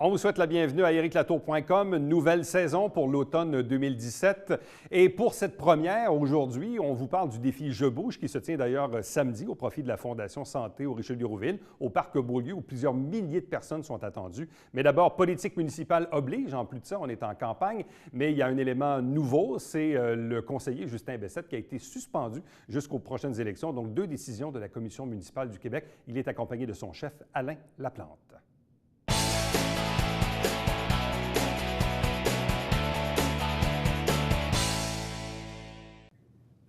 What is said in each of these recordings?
On vous souhaite la bienvenue à ericlatour.com, nouvelle saison pour l'automne 2017. Et pour cette première, aujourd'hui, on vous parle du défi Je bouge, qui se tient d'ailleurs samedi au profit de la Fondation Santé au Richelieu-Rouville, au Parc Beaulieu, où plusieurs milliers de personnes sont attendues. Mais d'abord, politique municipale oblige. En plus de ça, on est en campagne, mais il y a un élément nouveau, c'est le conseiller Justin Bessette qui a été suspendu jusqu'aux prochaines élections. Donc, 2 décisions de la Commission municipale du Québec. Il est accompagné de son chef, Alain Laplante.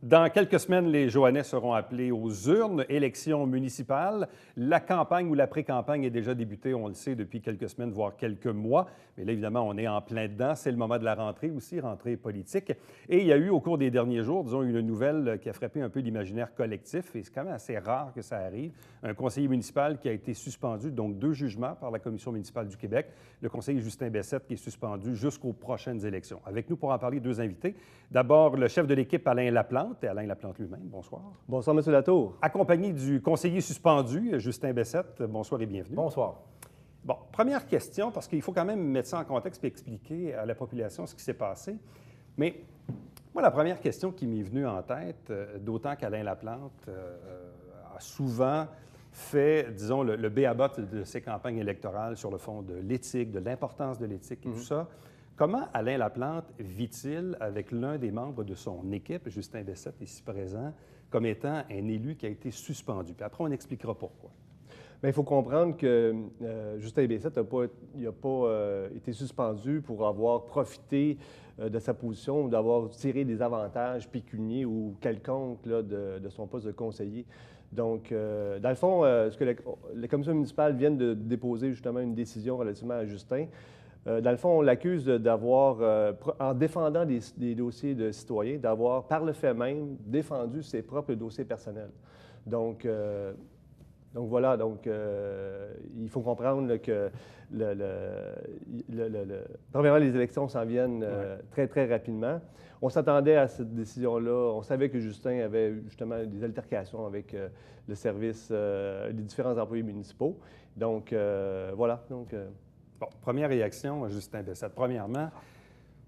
Dans quelques semaines, les Joannais seront appelés aux urnes, élections municipales. La campagne ou la pré-campagne est déjà débutée, on le sait, depuis quelques semaines, voire quelques mois. Mais là, évidemment, on est en plein dedans. C'est le moment de la rentrée aussi, rentrée politique. Et il y a eu, au cours des derniers jours, disons, une nouvelle qui a frappé un peu l'imaginaire collectif. Et c'est quand même assez rare que ça arrive. Un conseiller municipal qui a été suspendu, donc 2 jugements par la Commission municipale du Québec. Le conseiller Justin Bessette qui est suspendu jusqu'aux prochaines élections. Avec nous pour en parler, 2 invités. D'abord, le chef de l'équipe, Alain Laplante. Et Alain Laplante lui-même, bonsoir. Bonsoir, M. Latour. Accompagné du conseiller suspendu, Justin Bessette. Bonsoir et bienvenue. Bonsoir. Bon, première question, parce qu'il faut quand même mettre ça en contexte et expliquer à la population ce qui s'est passé. Mais moi, la première question qui m'est venue en tête, d'autant qu'Alain Laplante a souvent fait, disons, le b.a.-ba de ses campagnes électorales sur le fond de l'éthique, de l'importance de l'éthique et tout ça. Comment Alain Laplante vit-il avec l'un des membres de son équipe, Justin Bessette, ici présent, comme étant un élu qui a été suspendu? Puis après, on expliquera pourquoi. Bien, il faut comprendre que Justin Bessette n'a pas été suspendu pour avoir profité de sa position ou d'avoir tiré des avantages pécuniaires ou quelconques là, de son poste de conseiller. Donc, dans le fond, ce que la commission municipale vient de déposer justement une décision relativement à Justin. Dans le fond, on l'accuse d'avoir, en défendant des dossiers de citoyens, d'avoir, par le fait même, défendu ses propres dossiers personnels. Donc voilà, il faut comprendre là, que, premièrement, les élections s'en viennent très, très rapidement. On s'attendait à cette décision-là. On savait que Justin avait justement des altercations avec le service, les différents employés municipaux. Donc, voilà. Bon, première réaction, Justin Bessette. Premièrement,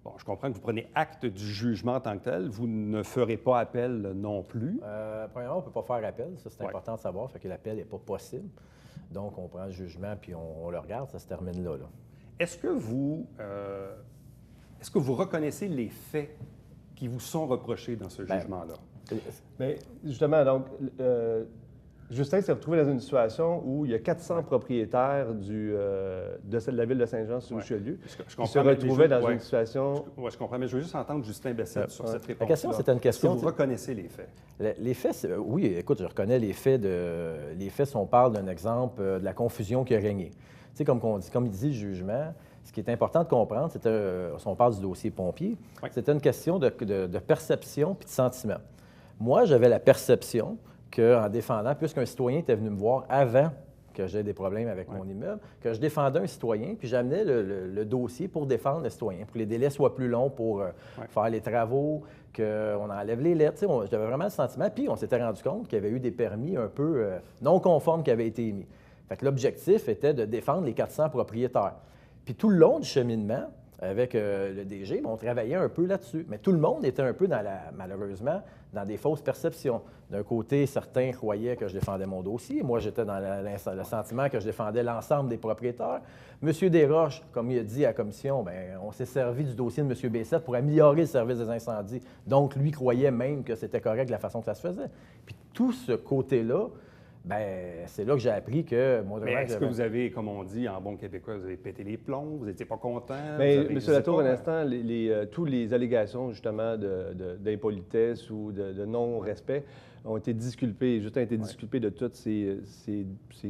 bon, je comprends que vous prenez acte du jugement en tant que tel. Vous ne ferez pas appel non plus. Premièrement, on ne peut pas faire appel. Ça, c'est important de savoir. Fait que l'appel n'est pas possible. Donc, on prend le jugement puis on le regarde. Ça se termine là. Est-ce que vous reconnaissez les faits qui vous sont reprochés dans ce jugement-là? Bien, justement, donc, Justin s'est retrouvé dans une situation où il y a 400 propriétaires de la ville de Saint-Jean-sur-Richelieu qui se retrouvaient dans une situation... Oui, je comprends, mais je veux juste entendre Justin Bessette sur cette réponse. La question, c'était une question... Est-ce que vous reconnaissez les faits? Les faits, oui, écoute, je reconnais les faits. Les faits, si on parle d'un exemple de la confusion qui a régné. Tu sais, comme il dit le jugement, ce qui est important de comprendre, si on parle du dossier pompier, c'était une question de perception puis de sentiment. Moi, j'avais la perception qu'en défendant, puisqu'un citoyen était venu me voir avant que j'ai des problèmes avec mon immeuble, que je défendais un citoyen, puis j'amenais le dossier pour défendre le citoyen, pour que les délais soient plus longs pour faire les travaux, qu'on enlève les lettres. J'avais vraiment le sentiment. Puis on s'était rendu compte qu'il y avait eu des permis un peu non conformes qui avaient été émis. Fait que l'objectif était de défendre les 400 propriétaires. Puis tout le long du cheminement, avec le DG, on travaillait un peu là-dessus. Mais tout le monde était un peu, malheureusement, dans des fausses perceptions. D'un côté, certains croyaient que je défendais mon dossier. Moi, j'étais dans le sentiment que je défendais l'ensemble des propriétaires. M. Desroches, comme il a dit à la commission, bien, on s'est servi du dossier de M. Bessette pour améliorer le service des incendies. Donc, lui croyait même que c'était correct de la façon que ça se faisait. Puis tout ce côté-là, bien, c'est là que j'ai appris que... Mais est-ce que vous avez, comme on dit en bon québécois, vous avez pété les plombs, vous n'étiez pas content? Bien, M. Latour, un instant, toutes les allégations, justement, d'impolitesse ou de non-respect ont été disculpées. Justin a été disculpé de toutes ces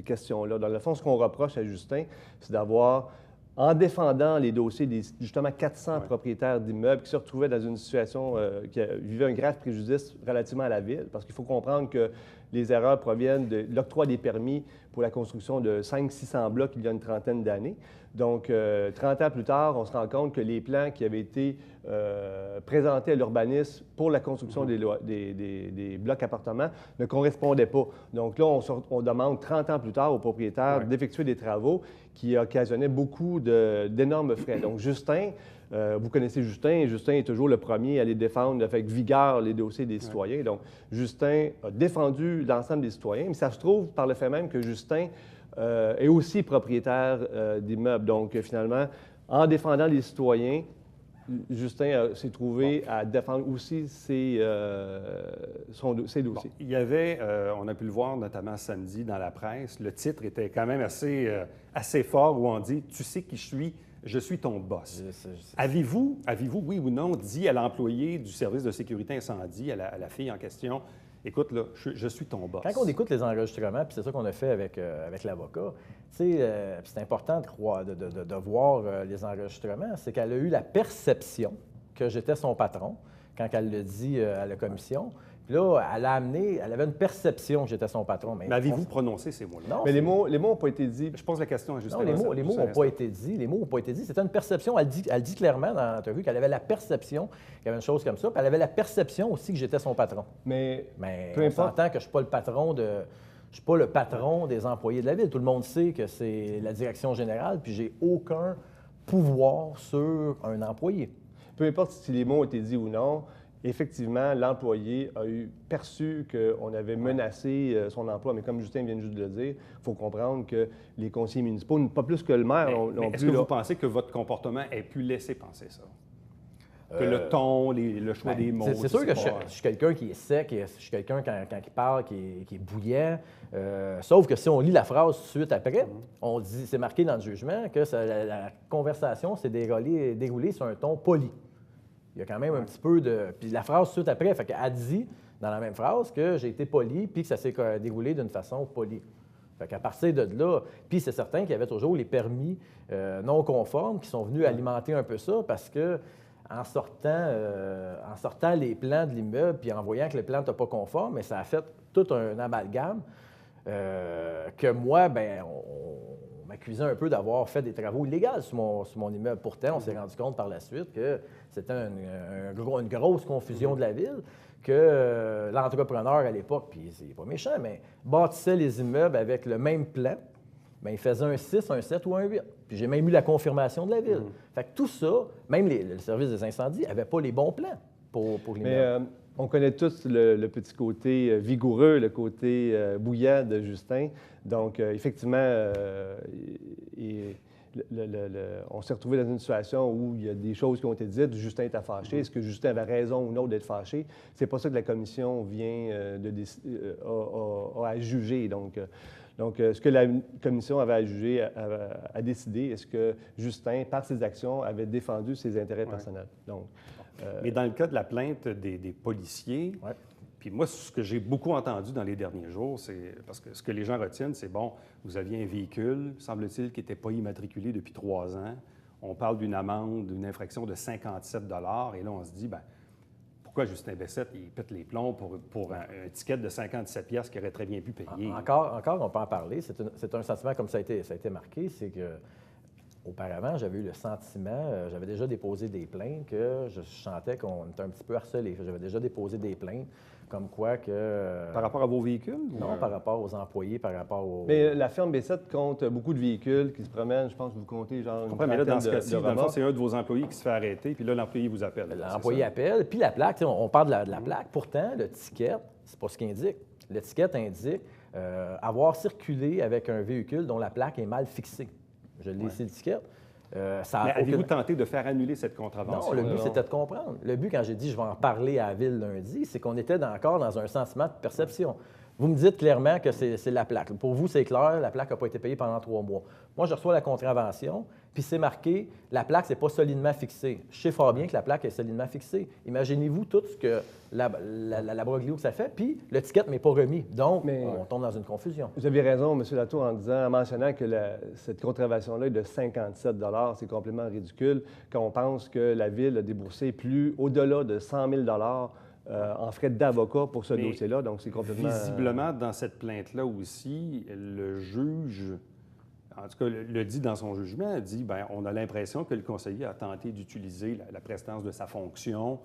questions-là. Dans le fond, ce qu'on reproche à Justin, c'est d'avoir, en défendant les dossiers des, justement, 400 propriétaires d'immeubles qui se retrouvaient dans une situation qui vivait un grave préjudice relativement à la ville, parce qu'il faut comprendre que les erreurs proviennent de l'octroi des permis pour la construction de 500-600 blocs il y a une trentaine d'années. Donc, 30 ans plus tard, on se rend compte que les plans qui avaient été présentés à l'urbanisme pour la construction des blocs appartements ne correspondaient pas. Donc là, on demande 30 ans plus tard aux propriétaires d'effectuer des travaux qui occasionnaient beaucoup d'énormes frais. Donc, Justin, vous connaissez Justin, et Justin est toujours le premier à aller défendre avec vigueur les dossiers des citoyens. Donc, Justin a défendu l'ensemble des citoyens, mais ça se trouve par le fait même que Justin est aussi propriétaire d'immeubles. Donc, finalement, en défendant les citoyens, Justin s'est trouvé à défendre aussi ses dossiers. Bon, il y avait, on a pu le voir notamment samedi dans la presse, le titre était quand même assez fort où on dit « Tu sais qui je suis ton boss ». Avez-vous, oui ou non, dit à l'employé du service de sécurité incendie, à la fille en question, écoute, là, je suis ton boss. Quand on écoute les enregistrements, puis c'est ça qu'on a fait avec l'avocat, c'est important de voir les enregistrements, c'est qu'elle a eu la perception que j'étais son patron quand elle l'a dit à la commission. Puis là, elle avait une perception que j'étais son patron. Mais avez-vous prononcé ces mots-là? Non, mais les mots n'ont pas été dits. Je pose la question à Justin. Non, les mots n'ont pas été dits. Les mots n'ont pas été dits. C'était une perception. Elle dit clairement dans l'entrevue qu'elle avait la perception qu'il y avait une chose comme ça. Puis elle avait la perception aussi que j'étais son patron. Mais peu on importe. S'entend que je ne suis pas le patron je suis pas le patron des employés de la ville. Tout le monde sait que c'est la direction générale, puis j'ai aucun pouvoir sur un employé. Peu importe si les mots ont été dits ou non, effectivement, l'employé a perçu qu'on avait menacé son emploi. Mais comme Justin vient juste de le dire, il faut comprendre que les conseillers municipaux, pas plus que le maire, mais est-ce que vous pensez que votre comportement ait pu laisser penser ça? Que le ton, le choix des mots... C'est sûr que je suis quelqu'un qui est sec, je suis quelqu'un, quand il parle, qui est bouillant. Sauf que si on lit la phrase tout de suite après, on dit, c'est marqué dans le jugement que la conversation s'est déroulée sur un ton poli. Il y a quand même un petit peu de... Puis la phrase tout de suite après, fait qu'elle dit dans la même phrase que j'ai été poli puis que ça s'est déroulé d'une façon polie. Fait qu'à partir de là, puis c'est certain qu'il y avait toujours les permis non conformes qui sont venus alimenter un peu ça parce que en sortant les plans de l'immeuble puis en voyant que le plan n'était pas conforme, mais ça a fait tout un amalgame que moi, on m'accusait un peu d'avoir fait des travaux illégaux sur mon immeuble. Pourtant, on s'est rendu compte par la suite que c'était une grosse confusion de la ville, que l'entrepreneur à l'époque, puis c'est pas méchant, mais bâtissait les immeubles avec le même plan. Bien, il faisait un 6, un 7 ou un 8. Puis j'ai même eu la confirmation de la ville. Fait que tout ça, même le service des incendies n'avait pas les bons plans pour l'immeuble. Mais on connaît tous le petit côté vigoureux, le côté bouillant de Justin. Donc, effectivement, on s'est retrouvé dans une situation où il y a des choses qui ont été dites. Justin était fâché. Est-ce que Justin avait raison ou non d'être fâché? C'est pas ça que la commission vient à juger. Donc, ce que la commission avait à juger, à décider, est-ce que Justin, par ses actions, avait défendu ses intérêts personnels? Donc, mais dans le cas de la plainte des policiers, puis moi, ce que j'ai beaucoup entendu dans les derniers jours, c'est parce que ce que les gens retiennent, c'est bon, vous aviez un véhicule, semble-t-il, qui n'était pas immatriculé depuis 3 ans. On parle d'une amende, d'une infraction de 57 $. Et là, on se dit, bien, pourquoi Justin Bessette, il pète les plombs pour un ticket de 57 $ qu'il aurait très bien pu payer? Encore, on peut en parler. C'est un sentiment, comme ça a été marqué, c'est que auparavant, j'avais eu le sentiment, j'avais déjà déposé des plaintes, que je sentais qu'on était un petit peu harcelé. J'avais déjà déposé des plaintes, comme quoi que... Par rapport à vos véhicules? Non, par rapport aux employés, par rapport aux... Mais la ferme Bessette compte beaucoup de véhicules qui se promènent. Je pense que vous comptez genre une mais là, dans ce cas-ci, dans le fond, c'est un de vos employés qui se fait arrêter, puis là, l'employé vous appelle. L'employé appelle, puis la plaque, on parle de la plaque. Pourtant, le ticket, c'est pas ce qu'il indique. L'étiquette indique avoir circulé avec un véhicule dont la plaque est mal fixée. Je l'ai ici, l'étiquette. Mais avez-vous tenté de faire annuler cette contravention? Non, le but, c'était de comprendre. Le but, quand j'ai dit « je vais en parler à la Ville lundi », c'est qu'on était encore dans un sentiment de perception. Vous me dites clairement que c'est la plaque. Pour vous, c'est clair, la plaque n'a pas été payée pendant 3 mois. Moi, je reçois la contravention, puis c'est marqué « la plaque, c'est pas solidement fixée ». Je sais fort bien que la plaque est solidement fixée. Imaginez-vous tout ce que l'abroglio que ça fait, puis le ticket ne m'est pas remis. Donc, on tombe dans une confusion. Vous avez raison, M. Latour, en mentionnant que cette contravention-là est de 57 $. C'est complètement ridicule quand on pense que la Ville a déboursé au-delà de 100 000 $ en frais d'avocat pour ce dossier-là. Donc, c'est complètement... Visiblement, dans cette plainte-là aussi, le juge en tout cas, le dit dans son jugement, dit bien, on a l'impression que le conseiller a tenté d'utiliser la prestance de sa fonction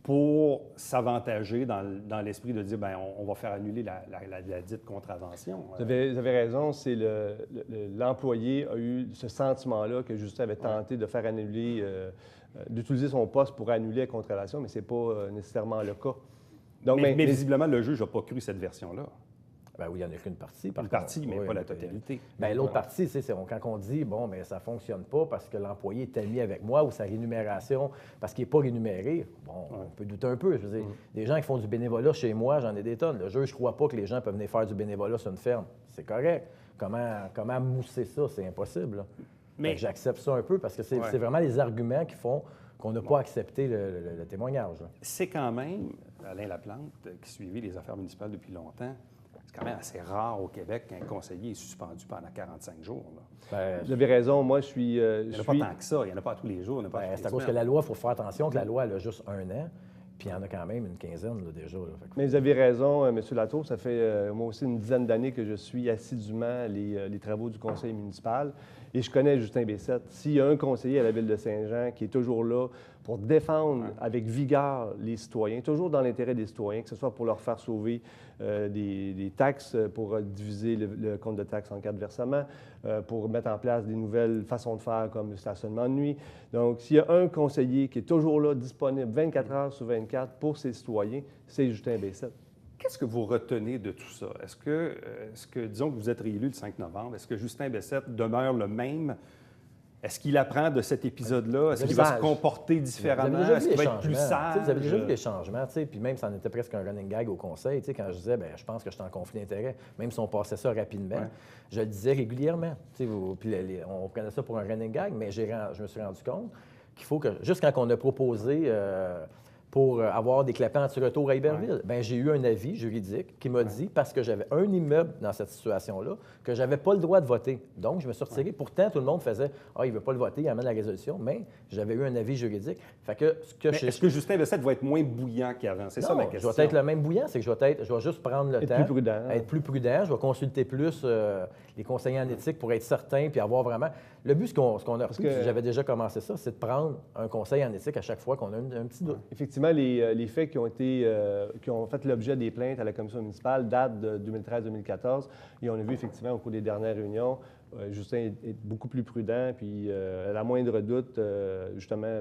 pour s'avantager dans l'esprit de dire bien, on va faire annuler la dite contravention. Vous avez raison, c'est l'employé a eu ce sentiment-là que Justin avait tenté de faire annuler, d'utiliser son poste pour annuler la contravention, mais ce n'est pas nécessairement le cas. Donc, mais visiblement, le juge n'a pas cru cette version-là. Ben oui, il n'y en a qu'une partie. Une partie, mais pas la totalité. Bien, l'autre partie, c'est quand on dit, bon, mais ça ne fonctionne pas parce que l'employé est ami avec moi ou sa rémunération, parce qu'il n'est pas rémunéré, bon, on peut douter un peu. Je veux dire, des gens qui font du bénévolat chez moi, j'en ai des tonnes. Le juge, je ne crois pas que les gens peuvent venir faire du bénévolat sur une ferme. C'est correct. Comment mousser ça? C'est impossible. Mais j'accepte ça un peu parce que c'est vraiment les arguments qui font qu'on n'a pas accepté le témoignage. C'est quand même, Alain Laplante, qui suivait les affaires municipales depuis longtemps, c'est quand même assez rare au Québec qu'un conseiller est suspendu pendant 45 jours. Là. Vous avez raison. Moi, je suis... il n'y en a pas tant que ça. Il n'y en a pas tous les jours. C'est à cause que la loi, il faut faire attention que la loi, elle a juste 1 an. Puis il y en a quand même une quinzaine là, déjà. Là. Mais vous avez raison, M. Latour. Ça fait moi aussi une dizaine d'années que je suis assidûment les travaux du conseil municipal. Et je connais Justin Bessette. S'il y a un conseiller à la Ville de Saint-Jean qui est toujours là pour défendre avec vigueur les citoyens, toujours dans l'intérêt des citoyens, que ce soit pour leur faire sauver des taxes, pour diviser le compte de taxes en 4 versements, pour mettre en place des nouvelles façons de faire comme le stationnement de nuit. Donc, s'il y a un conseiller qui est toujours là, disponible 24 heures sur 24 pour ses citoyens, c'est Justin Bessette. Qu'est-ce que vous retenez de tout ça? Est-ce que, disons que vous êtes réélu le 5 novembre, est-ce que Justin Bessette demeure le même? Est-ce qu'il apprend de cet épisode-là? Est-ce qu'il va se comporter différemment? Est-ce qu'il va être plus sage? Vous avez déjà vu les changements, puis même ça en était presque un running gag au conseil, quand je disais, bien, je pense que je suis en conflit d'intérêts, même si on passait ça rapidement, je le disais régulièrement. Puis on prenait ça pour un running gag, mais je me suis rendu compte qu'il faut que, juste quand on a proposé pour avoir des clapets anti-retour à Iberville, bien, j'ai eu un avis juridique qui m'a dit, parce que j'avais un immeuble dans cette situation-là, que je n'avais pas le droit de voter. Donc, je me suis retiré. Pourtant, tout le monde faisait « Ah, il ne veut pas le voter, il amène la résolution. » Mais j'avais eu un avis juridique. Fait que, est-ce que Justin Bessette va être moins bouillant qu'avant? C'est ça ma question. Je vais être le même bouillant. C'est que je vais juste prendre le temps. Être plus prudent. Être plus prudent. Je vais consulter plus les conseillers en éthique pour être certain puis avoir vraiment... Le but, ce qu'on a reçu, j'avais déjà commencé ça, c'est de prendre un conseil en éthique à chaque fois qu'on a un petit doute. Effectivement, les faits qui ont fait l'objet des plaintes à la commission municipale datent de 2013-2014. Et on a vu effectivement au cours des dernières réunions, Justin est beaucoup plus prudent, puis à la moindre doute, justement,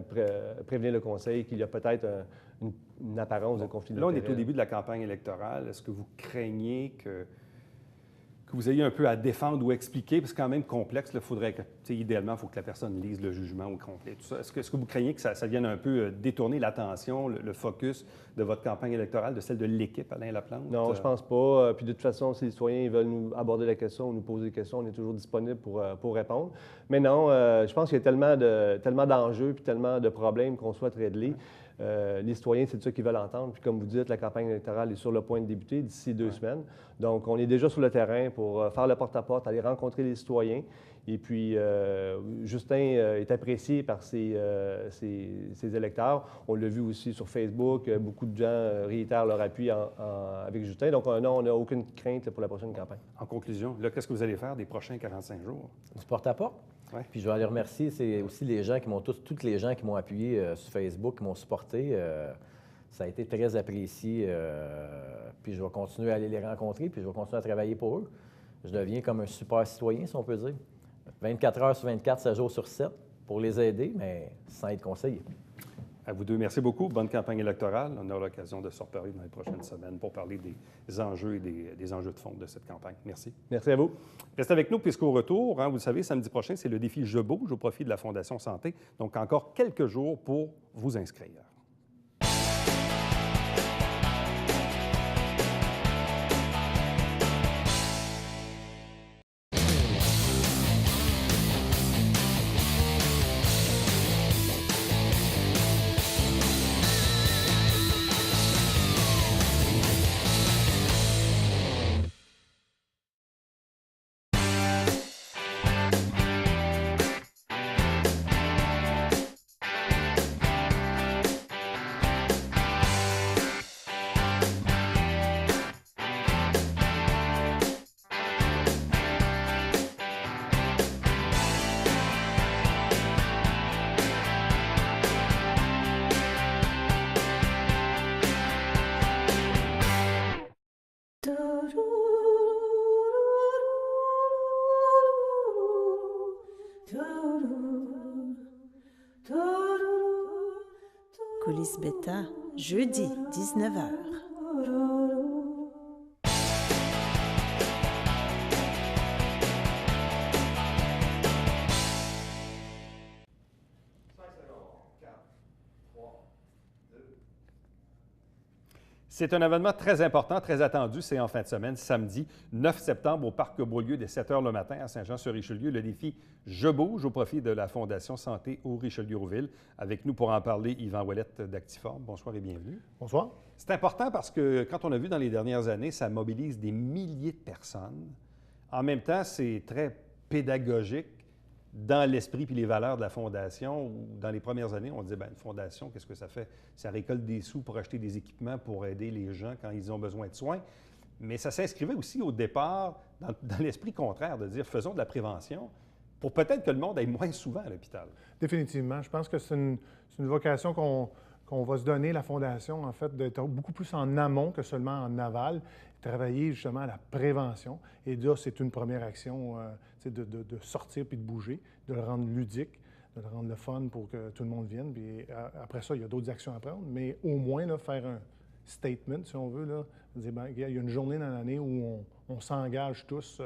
prévenir le conseil qu'il y a peut-être une apparence de conflit d'intérêts. Là, on est au début de la campagne électorale. Est-ce que vous craignez que vous ayez un peu à défendre ou expliquer, parce que c'est quand même complexe, il faudrait que, idéalement, il faut que la personne lise le jugement au complet. Tout ça. Est-ce que vous craignez que ça vienne un peu détourner l'attention, le focus de votre campagne électorale, de celle de l'équipe Alain Laplante? Non, je pense pas. Puis de toute façon, si les citoyens veulent nous aborder la question ou nous poser des questions, on est toujours disponible pour répondre. Mais non, je pense qu'il y a tellement d'enjeux puis tellement de problèmes qu'on souhaite régler. Les citoyens, c'est ça qu'ils veulent entendre. Puis comme vous dites, la campagne électorale est sur le point de débuter d'ici 2 semaines. Donc, on est déjà sur le terrain pour faire le porte-à-porte, aller rencontrer les citoyens. Et puis, Justin est apprécié par ses électeurs. On l'a vu aussi sur Facebook. Beaucoup de gens réitèrent leur appui avec Justin. Donc, non, on n'a aucune crainte pour la prochaine campagne. En conclusion, là, qu'est-ce que vous allez faire des prochains 45 jours? Du porte-à-porte? Ouais. Puis je vais aller remercier, c'est aussi les gens qui m'ont toutes les gens qui m'ont appuyé sur Facebook, qui m'ont supporté. Ça a été très apprécié. Puis je vais continuer à aller les rencontrer, puis je vais continuer à travailler pour eux. Je deviens comme un super citoyen, si on peut dire. 24 heures sur 24, 7 jours sur 7, pour les aider, mais sans être conseiller. À vous deux, merci beaucoup. Bonne campagne électorale. On aura l'occasion de se reparler dans les prochaines semaines pour parler des enjeux et des enjeux de fond de cette campagne. Merci. Merci à vous. Restez avec nous, puisqu'au retour, vous le savez, samedi prochain, c'est le défi Je bouge au profit de la Fondation Santé. Donc, encore quelques jours pour vous inscrire. Coulisses Beta, jeudi 19h. C'est un événement très important, très attendu. C'est en fin de semaine, samedi 9 septembre, au Parc Beaulieu, dès 7 h le matin à Saint-Jean-sur-Richelieu. Le défi « Je bouge » au profit de la Fondation Santé au Richelieu-Rouville. Avec nous pour en parler, Yvan Ouellette d'Actiform. Bonsoir et bienvenue. Bonsoir. C'est important parce que, quand on a vu dans les dernières années, ça mobilise des milliers de personnes. En même temps, c'est très pédagogique dans l'esprit puis les valeurs de la Fondation, où dans les premières années, on disait, bien, une fondation, qu'est-ce que ça fait? Ça récolte des sous pour acheter des équipements pour aider les gens quand ils ont besoin de soins. Mais ça s'inscrivait aussi au départ dans l'esprit contraire, de dire, faisons de la prévention pour peut-être que le monde aille moins souvent à l'hôpital. Définitivement. Je pense que c'est une vocation qu'on va se donner, la Fondation, en fait, d'être beaucoup plus en amont que seulement en aval, travailler justement à la prévention. Et là, c'est une première action, de sortir puis de bouger, de le rendre ludique, de le rendre le fun pour que tout le monde vienne. Puis après ça, il y a d'autres actions à prendre, mais au moins, là, faire un statement, si on veut, là, dire, bien, il y a une journée dans l'année où on s'engage tous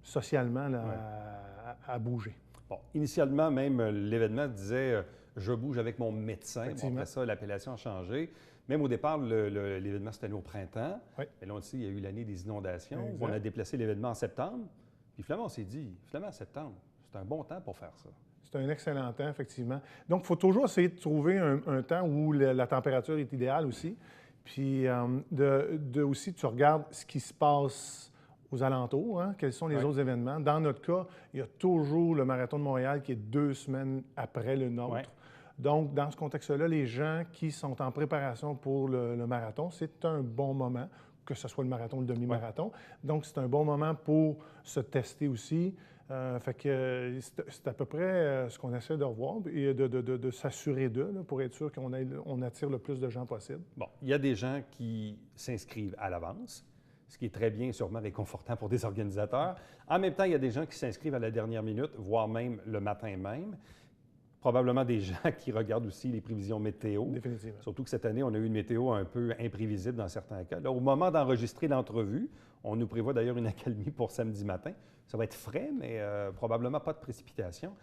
socialement là, à bouger. Bon, initialement, même, l'événement disait je bouge avec mon médecin. Bon, après ça, l'appellation a changé. Même au départ, l'événement s'est allé au printemps. Oui. Mais là, on sait, il y a eu l'année des inondations. Exact. On a déplacé l'événement en septembre. Puis finalement, on s'est dit, septembre, c'est un bon temps pour faire ça. C'est un excellent temps, effectivement. Donc, il faut toujours essayer de trouver un temps où la température est idéale aussi. Puis, aussi, tu regardes ce qui se passe aux alentours, hein? Quels sont les autres événements. Dans notre cas, il y a toujours le Marathon de Montréal qui est 2 semaines après le nôtre. Ouais. Donc, dans ce contexte-là, les gens qui sont en préparation pour le marathon, c'est un bon moment, que ce soit le marathon ou le demi-marathon. Ouais. Donc, c'est un bon moment pour se tester aussi. Fait que c'est à peu près ce qu'on essaie de revoir et de s'assurer d'eux là, pour être sûr qu'on attire le plus de gens possible. Bon, il y a des gens qui s'inscrivent à l'avance, ce qui est très bien et sûrement réconfortant pour des organisateurs. En même temps, il y a des gens qui s'inscrivent à la dernière minute, voire même le matin même. Probablement des gens qui regardent aussi les prévisions météo. Définitivement. Surtout que cette année, on a eu une météo un peu imprévisible dans certains cas. Là, au moment d'enregistrer l'entrevue, on nous prévoit d'ailleurs une accalmie pour samedi matin. Ça va être frais, mais probablement pas de précipitation.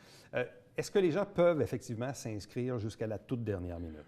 Est-ce que les gens peuvent effectivement s'inscrire jusqu'à la toute dernière minute?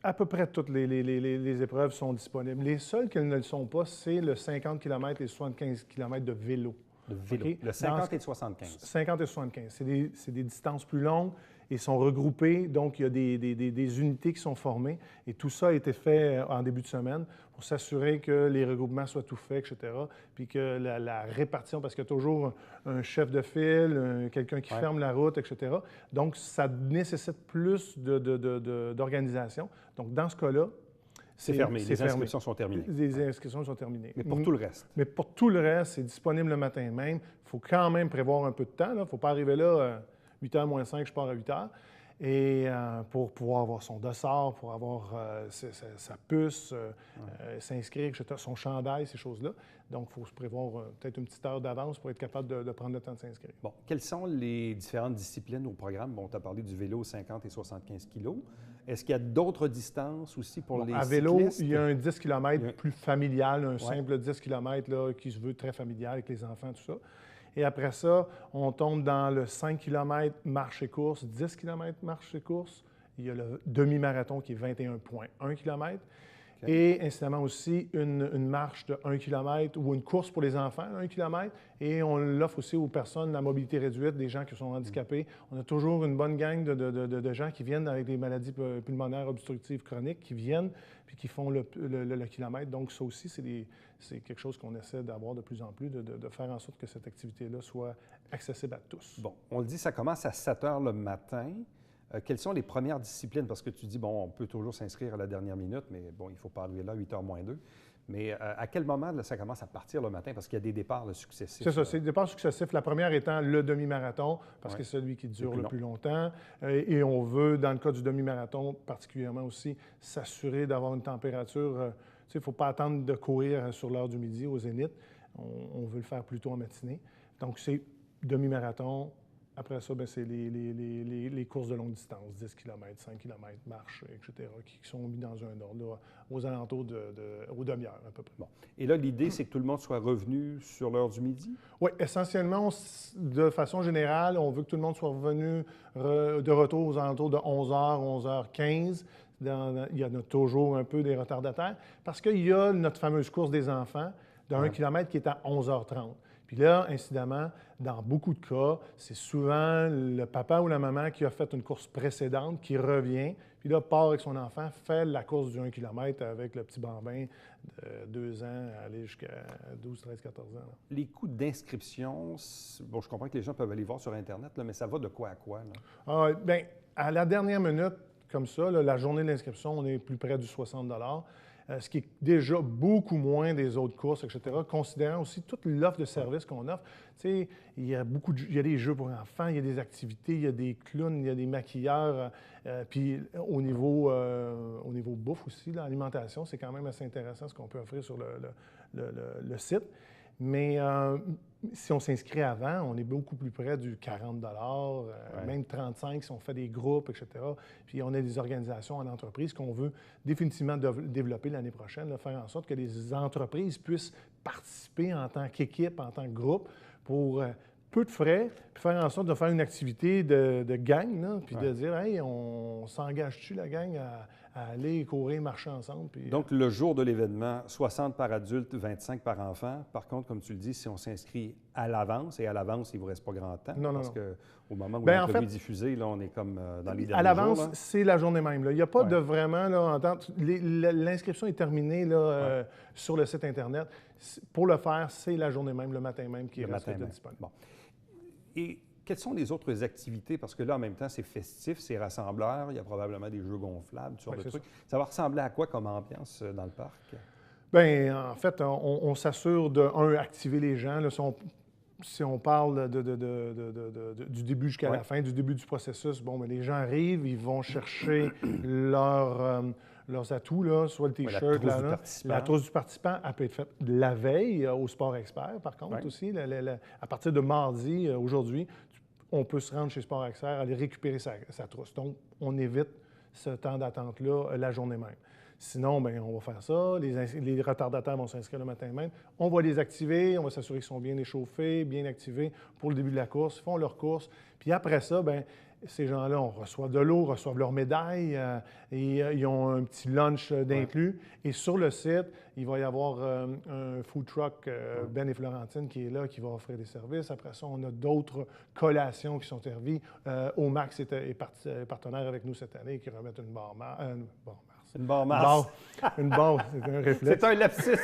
À peu près toutes les épreuves sont disponibles. Les seules qui ne le sont pas, c'est le 50 km et 75 km de vélo. De vélo. Okay? Le 50 et 75. 50 et 75. C'est des distances plus longues et sont regroupées. Donc, il y a des unités qui sont formées. Et tout ça a été fait en début de semaine pour s'assurer que les regroupements soient tout faits, etc. Puis que la répartition, parce qu'il y a toujours un chef de file, quelqu'un qui ferme la route, etc. Donc, ça nécessite plus d'organisation. Donc, dans ce cas-là, c'est fermé. Les inscriptions sont terminées. Les inscriptions sont terminées. Mais pour tout le reste? Mais pour tout le reste, c'est disponible le matin même. Il faut quand même prévoir un peu de temps. Il ne faut pas arriver là, 8h moins 5, je pars à 8h. Et pour pouvoir avoir son dossard, pour avoir sa puce, s'inscrire, etc., son chandail, ces choses-là. Donc, il faut se prévoir peut-être une petite heure d'avance pour être capable de prendre le temps de s'inscrire. Bon, quelles sont les différentes disciplines au programme? Bon, tu as parlé du vélo 50 et 75 kilos. Est-ce qu'il y a d'autres distances aussi pour les cyclistes? À vélo, il y a un 10 km plus familial, un simple 10 km là, qui se veut très familial avec les enfants, tout ça. Et après ça, on tombe dans le 5 km marche et course, 10 km marche et course. Il y a le demi-marathon qui est 21,1 km. Okay. Et incidemment aussi, une marche de 1 km ou une course pour les enfants, 1 km. Et on l'offre aussi aux personnes, la mobilité réduite, des gens qui sont handicapés. On a toujours une bonne gang de gens qui viennent avec des maladies pulmonaires obstructives chroniques, qui viennent puis qui font le kilomètre. Donc ça aussi, c'est quelque chose qu'on essaie d'avoir de plus en plus, de faire en sorte que cette activité-là soit accessible à tous. Bon, on le dit, ça commence à 7 h le matin. Quelles sont les premières disciplines? Parce que tu dis, bon, on peut toujours s'inscrire à la dernière minute, mais bon, il ne faut pas arriver là, 8h moins 2. Mais à quel moment là, ça commence à partir le matin? Parce qu'il y a des départs successifs. C'est ça, c'est des départs successifs. La première étant le demi-marathon, parce que c'est celui qui dure le plus longtemps. Et on veut, dans le cas du demi-marathon particulièrement aussi, s'assurer d'avoir une température. Il ne faut pas attendre de courir sur l'heure du midi au zénith. On veut le faire plutôt en matinée. Donc, c'est demi-marathon, Après ça, ben, c'est les courses de longue distance, 10 km, 5 km, marche, etc., qui sont mis dans un ordre, là, aux alentours aux demi-heures à peu près. Bon. Et là, l'idée, c'est que tout le monde soit revenu sur l'heure du midi? Oui, essentiellement, de façon générale, on veut que tout le monde soit revenu de retour aux alentours de 11h, 11h15. Il y en a toujours un peu des retardataires, parce qu'il y a notre fameuse course des enfants de 1 km qui est à 11h30. Puis là, incidemment, dans beaucoup de cas, c'est souvent le papa ou la maman qui a fait une course précédente, qui revient, puis là, part avec son enfant, fait la course du 1 km avec le petit bambin de 2 ans, aller jusqu'à 12, 13, 14 ans. Là. Les coûts d'inscription, bon, je comprends que les gens peuvent aller voir sur Internet, là, mais ça va de quoi à quoi? Là? Bien, à la dernière minute, comme ça, là, la journée de l'inscription, on est plus près du 60 ce qui est déjà beaucoup moins des autres courses, etc., considérant aussi toute l'offre de services qu'on offre. Tu sais, il y a des jeux pour enfants, il y a des activités, il y a des clowns, il y a des maquilleurs. Puis au niveau bouffe aussi, l'alimentation, c'est quand même assez intéressant ce qu'on peut offrir sur le site. Mais si on s'inscrit avant, on est beaucoup plus près du 40 même 35 si on fait des groupes, etc. Puis on a des organisations en entreprise qu'on veut définitivement développer l'année prochaine, là, faire en sorte que les entreprises puissent participer en tant qu'équipe, en tant que groupe, pour peu de frais, puis faire en sorte de faire une activité de gang, là, puis de dire « Hey, on s'engage-tu, la gang, à aller courir, marcher ensemble? » Puis, donc, le jour de l'événement, 60 par adulte, 25 par enfant. Par contre, comme tu le dis, si on s'inscrit à l'avance, et à l'avance, il ne vous rest pas grand temps, parce qu'au moment où l'entrevue est diffusée, là, on est comme dans les derniers jours. À l'avance, c'est la journée même. Là. Il n'y a pas de vraiment là, entente. L'inscription est terminée là, sur le site Internet. Pour le faire, c'est la journée même, le matin même, qui reste disponible. Bon. Et quelles sont les autres activités? Parce que là, en même temps, c'est festif, c'est rassembleur, il y a probablement des jeux gonflables, ce genre de trucs. Ça va ressembler à quoi comme ambiance dans le parc? Bien, en fait, on s'assure de, activer les gens. Là, si on parle du début jusqu'à la fin, du début du processus, bon, bien, les gens arrivent, ils vont chercher leurs atouts, là, soit le T-shirt, la trousse du participant, elle peut être faite la veille au Sport Expert, par contre, aussi. À partir de mardi, aujourd'hui, on peut se rendre chez Sport Expert, aller récupérer sa trousse. Donc, on évite ce temps d'attente-là la journée même. Sinon, bien, on va faire ça. Les retardataires vont s'inscrire le matin même. On va les activer, on va s'assurer qu'ils sont bien échauffés, bien activés pour le début de la course. Ils font leur course. Puis après ça, bien, ces gens-là, on reçoit de l'eau, reçoivent leur médaille et ils ont un petit lunch d'inclus. Et sur le site, il va y avoir un food truck, Ben et Florentine, qui est là, qui va offrir des services. Après ça, on a d'autres collations qui sont servies. Omax est partenaire avec nous cette année, qui remettent une barre Une barre Mars. Une barre, c'est un réflexe. C'est un lapsus.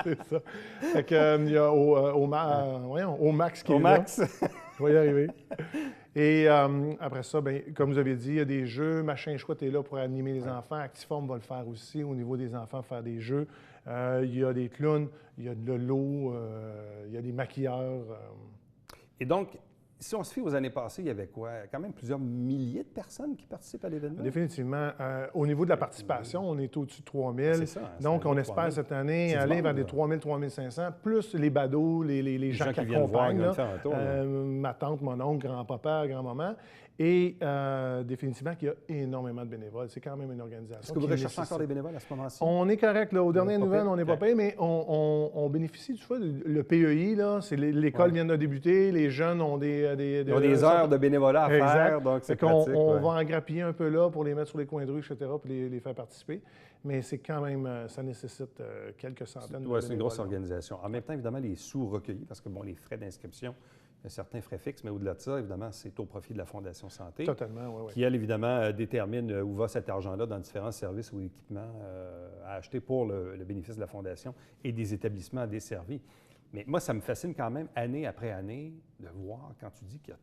C'est ça. Fait que, il y a Omax qui est là. Je vais y arriver. Et après ça, bien, comme vous avez dit, il y a des jeux. Machin Chouette est là pour animer les enfants. Actiform va le faire aussi au niveau des enfants, faire des jeux. Il y a des clowns, il y a de l'eau, il y a des maquilleurs. Et donc, si on se fie aux années passées, il y avait quoi? Quand même plusieurs milliers de personnes qui participent à l'événement? Définitivement. Au niveau de la participation, on est au-dessus de 3 000. C'est ça. Donc, on espère cette année aller vers des 3 000, 3 500, plus les badauds, les gens qui accompagnent. Ma tante, mon oncle, grand-papa, grand-maman. Et définitivement qu'il y a énormément de bénévoles. C'est quand même une organisation. Est-ce que vous recherchez encore des bénévoles à ce moment-ci? On est correct. Là. Aux dernières nouvelles, on n'est pas payé, mais on bénéficie du fait. Le PEI, là, c'est l'école vient de débuter. Les jeunes ont des heures de bénévolat à faire, donc c'est pratique. On va en grappiller un peu là pour les mettre sur les coins de rue, etc., puis les faire participer. Mais c'est quand même, ça nécessite quelques centaines de bénévoles. C'est une grosse organisation. En même temps, évidemment, les sous recueillis, parce que, bon, les frais d'inscription, il y a certains frais fixes, mais au-delà de ça, évidemment, c'est au profit de la Fondation Santé. Totalement, oui. Qui, elle, évidemment, détermine où va cet argent-là dans différents services ou équipements à acheter pour le bénéfice de la Fondation et des établissements desservis. Mais moi, ça me fascine quand même, année après année, de voir, quand tu dis qu'il y a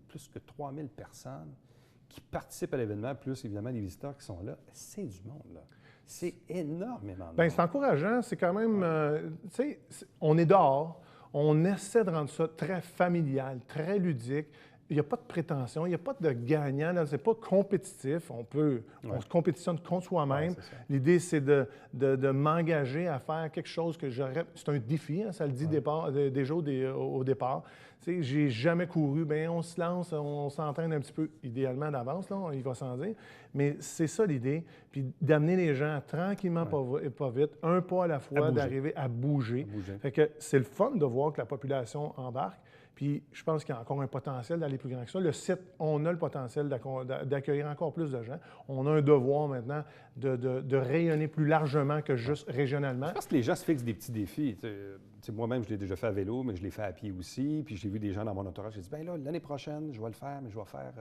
plus que 3 000 personnes qui participent à l'événement, plus, évidemment, les visiteurs qui sont là, c'est du monde, là. C'est énormément de monde. Bien, c'est encourageant. C'est quand même, tu sais, on est dehors. On essaie de rendre ça très familial, très ludique. n'y a pas de prétention, il n'y a pas de gagnant, ce n'est pas compétitif. On se compétitionne contre soi-même. Ouais, l'idée, c'est de m'engager à faire quelque chose que j'aurais... C'est un défi, hein, ça le dit déjà au départ. Tu sais, j'ai jamais couru, bien, on se lance, on s'entraîne un petit peu, idéalement d'avance, là, il va sans dire. Mais c'est ça l'idée, puis d'amener les gens tranquillement, pas vite, un pas à la fois, d'arriver à bouger. Fait que c'est le fun de voir que la population embarque. Puis je pense qu'il y a encore un potentiel d'aller plus grand que ça. Le site, on a le potentiel d'accueillir encore plus de gens. On a un devoir maintenant de rayonner plus largement que juste régionalement. Je pense que les gens se fixent des petits défis. Moi-même, je l'ai déjà fait à vélo, mais je l'ai fait à pied aussi. Puis j'ai vu des gens dans mon entourage, j'ai dit, bien là, l'année prochaine, je vais le faire, mais je vais faire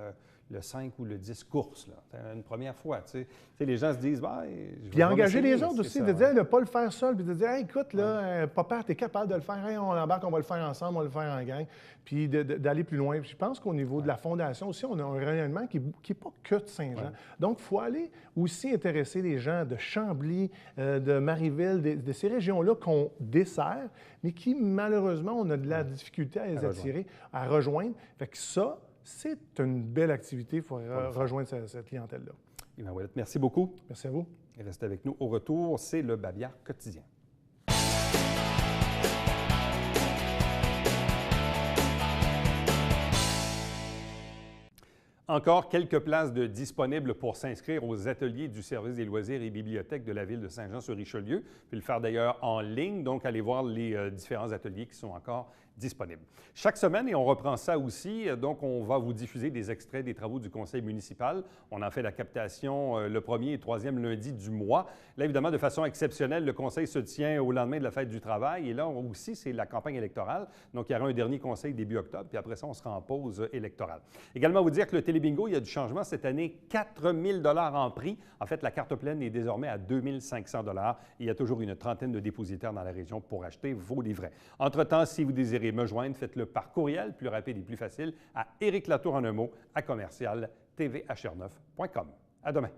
le 5 ou le 10 courses. Là. Une première fois, tu sais. Les gens se disent, bien, puis engager les autres aussi, de dire, ne pas le faire seul, puis de dire, hey, écoute, là, papa, tu es capable de le faire, hey, on embarque, on va le faire ensemble, on va le faire en gang, puis d'aller plus loin. Puis je pense qu'au niveau de la fondation aussi, on a un rayonnement qui n'est pas que de Saint-Jean. Ouais. Donc, il faut aller aussi intéresser les gens de Chambly, de Marieville, de ces régions-là qu'on dessert, mais qui, malheureusement, on a de la difficulté à les attirer, à rejoindre. Fait que ça, c'est une belle activité pour rejoindre cette clientèle-là. Yvan Ouellette, merci beaucoup. Merci à vous. Et restez avec nous. Au retour, c'est le Babillard quotidien. Encore quelques places disponibles pour s'inscrire aux ateliers du service des loisirs et bibliothèques de la ville de Saint-Jean-sur-Richelieu. Vous pouvez le faire d'ailleurs en ligne, donc allez voir les différents ateliers qui sont encore disponibles. Chaque semaine, et on reprend ça aussi, donc on va vous diffuser des extraits des travaux du conseil municipal. On en fait la captation le 1er et 3e lundi du mois. Là, évidemment, de façon exceptionnelle, le conseil se tient au lendemain de la fête du travail. Et là aussi, c'est la campagne électorale. Donc, il y aura un dernier conseil début octobre, puis après ça, on sera en pause électorale. Également, vous dire que le Télébingo, il y a du changement cette année, 4 000 $ en prix. En fait, la carte pleine est désormais à 2 500 $. Il y a toujours une trentaine de dépositaires dans la région pour acheter vos livrets. Entre-temps, si vous désirez me joindre, faites-le par courriel, plus rapide et plus facile, à Éric Latour en un mot, à commercial tvhr9.com. À demain.